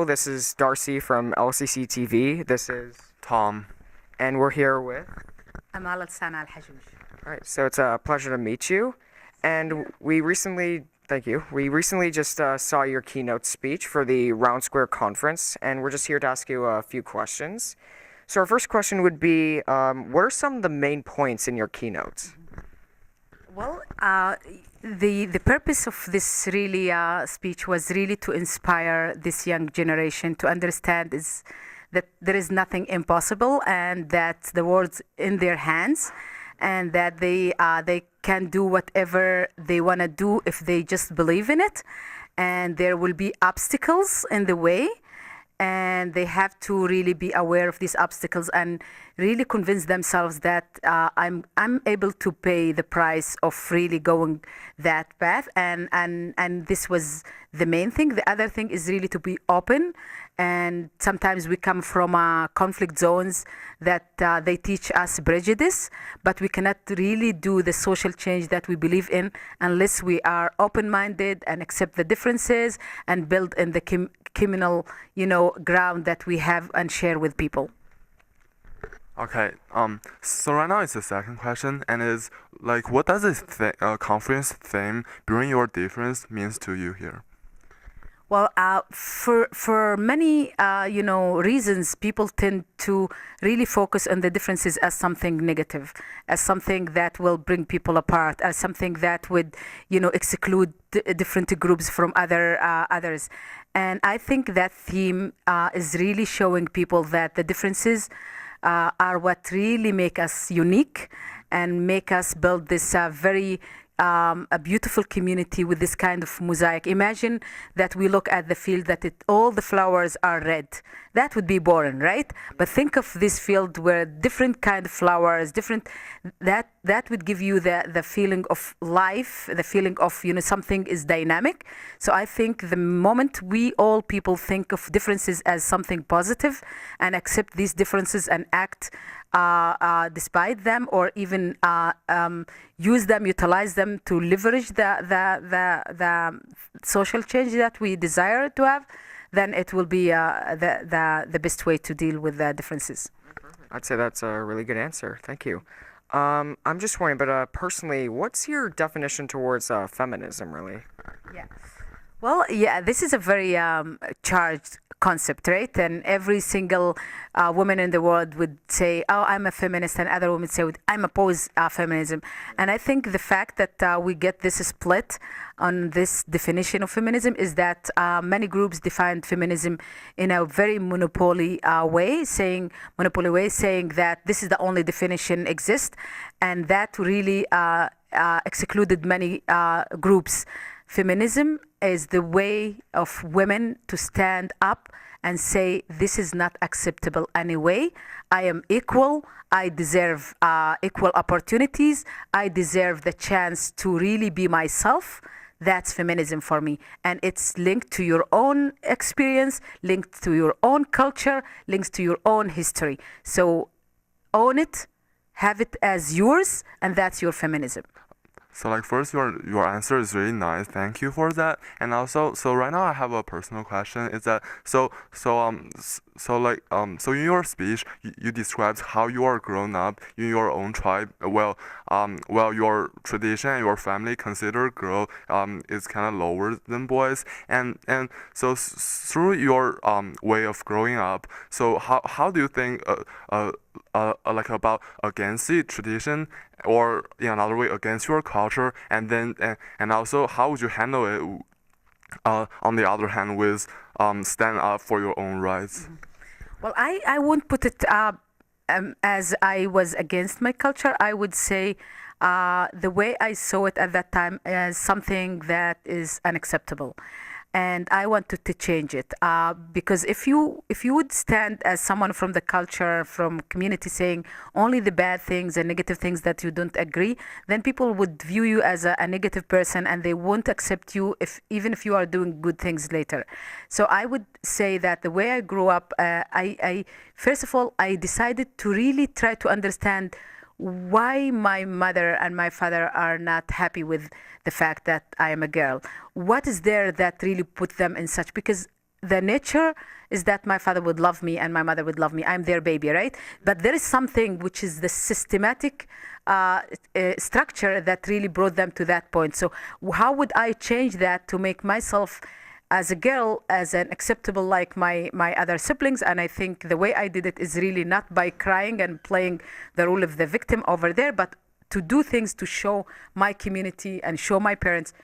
This is Darcy from LCCTV. This is Tom. and we're here with. Amal Elsan Ahl'jooj. All right, so it's a pleasure to meet you. And thank you. We recently just saw your keynote speech for the Round Square Conference, and we're just here to ask you a few questions. So our first question would be, what are some of the main points in your keynotes? Well, the purpose of this really speech was really to inspire this young generation to understand is that there is nothing impossible, and that the world's in their hands, and that they can do whatever they want to do if they just believe in it, and there will be obstacles in the way, and they have to really be aware of these obstacles and really convince themselves that I'm able to pay the price of really going that path, and this was the main thing. The other thing is really to be open, and sometimes we come from conflict zones that they teach us prejudice, but we cannot really do the social change that we believe in unless we are open-minded and accept the differences and build in the communal, ground that we have and share with people. Okay. So right now it's the second question, and is like, what does this conference theme "Bring Your Difference" means to you here? Well, for many reasons, people tend to really focus on the differences as something negative, as something that will bring people apart, as something that would exclude different groups from others. And I think that theme is really showing people that the differences are what really make us unique and make us build this very a beautiful community with this kind of mosaic. Imagine that we look at the field that all the flowers are red. That would be boring, right? But think of this field where different kind of flowers, that would give you the feeling of life, the feeling of something is dynamic. So I think the moment we all people think of differences as something positive and accept these differences and act despite them, or even use them, utilize them to leverage the social change that we desire to have, then it will be the best way to deal with the differences. I'd say that's a really good answer. Thank you. I'm just wondering, but personally, what's your definition towards feminism, really? Yeah. Well, yeah, this is a very charged concept, right? And every single woman in the world would say, "Oh, I'm a feminist," and other women say, "I'm opposed feminism." And I think the fact that we get this split on this definition of feminism is that many groups define feminism in a very monopoly way, saying that this is the only definition exists, and that really excluded many groups. Feminism is the way of women to stand up and say, this is not acceptable anyway. I am equal. I deserve equal opportunities. I deserve the chance to really be myself. That's feminism for me. And it's linked to your own experience, linked to your own culture, linked to your own history. So own it, have it as yours, and that's your feminism. So like, first, your answer is really nice. Thank you for that. And also, so right now I have a personal question. Is that so in your speech you described how you are grown up in your own tribe. Well, your tradition and your family consider girl is kind of lower than boys. And so through your way of growing up, so how do you think like about against the tradition, or in another way against your culture, and then and also how would you handle it on the other hand with stand up for your own rights? Mm-hmm. Well, I won't put it as I was against my culture. I would say the way I saw it at that time as something that is unacceptable. And I wanted to change it because if you would stand as someone from the culture, from community, saying only the bad things and negative things that you don't agree, then people would view you as a negative person, and they won't accept you even if you are doing good things later. So I would say that the way I grew up, I first of all, I decided to really try to understand why my mother and my father are not happy with the fact that I am a girl. What is there that really put them in such? Because the nature is that my father would love me and my mother would love me. I'm their baby, right? But there is something which is the systematic structure that really brought them to that point. So how would I change that to make myself as a girl as an acceptable like my other siblings? And I think the way I did it is really not by crying and playing the role of the victim over there, but to do things to show my community and show my parents,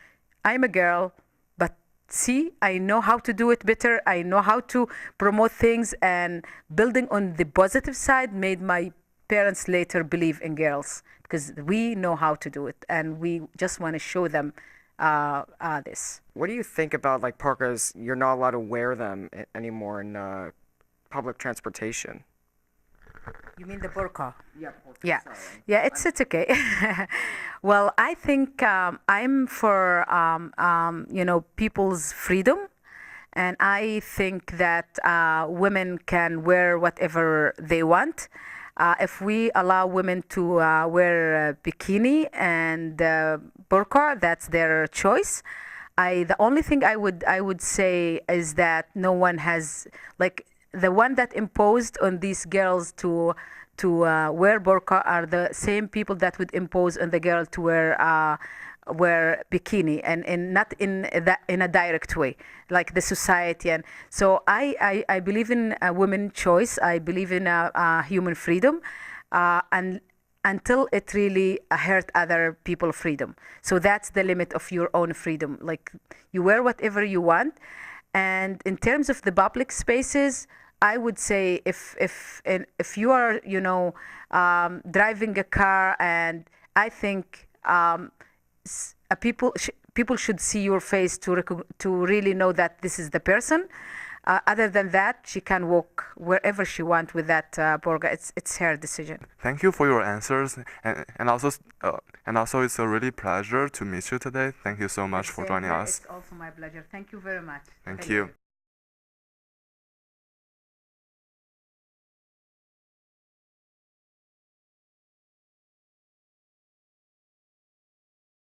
I'm a girl, but see, I know how to do it better. I know how to promote things, and building on the positive side made my parents later believe in girls, because we know how to do it and we just want to show them this. What do you think about like parkas? You're not allowed to wear them anymore in public transportation. You mean the burqa? Yeah. Yeah, yeah, it's okay. Well, I think I'm for people's freedom, and I think that women can wear whatever they want. If we allow women to wear a bikini and burqa, that's their choice. The only thing I would say is that no one has, like, the one that imposed on these girls to wear burqa are the same people that would impose on the girl to wear bikini, and not in a direct way, like the society. And so I believe in a women's choice. I believe in human freedom, and until it really hurt other people's freedom. So that's the limit of your own freedom. Like, you wear whatever you want. And in terms of the public spaces, I would say if you are driving a car, and I think people should see your face to really know that this is the person. Other than that, she can walk wherever she wants with that burqa. It's her decision. Thank you for your answers, and also it's a really pleasure to meet you today. Thank you so much for joining us. It's also my pleasure. Thank you very much. Thank you.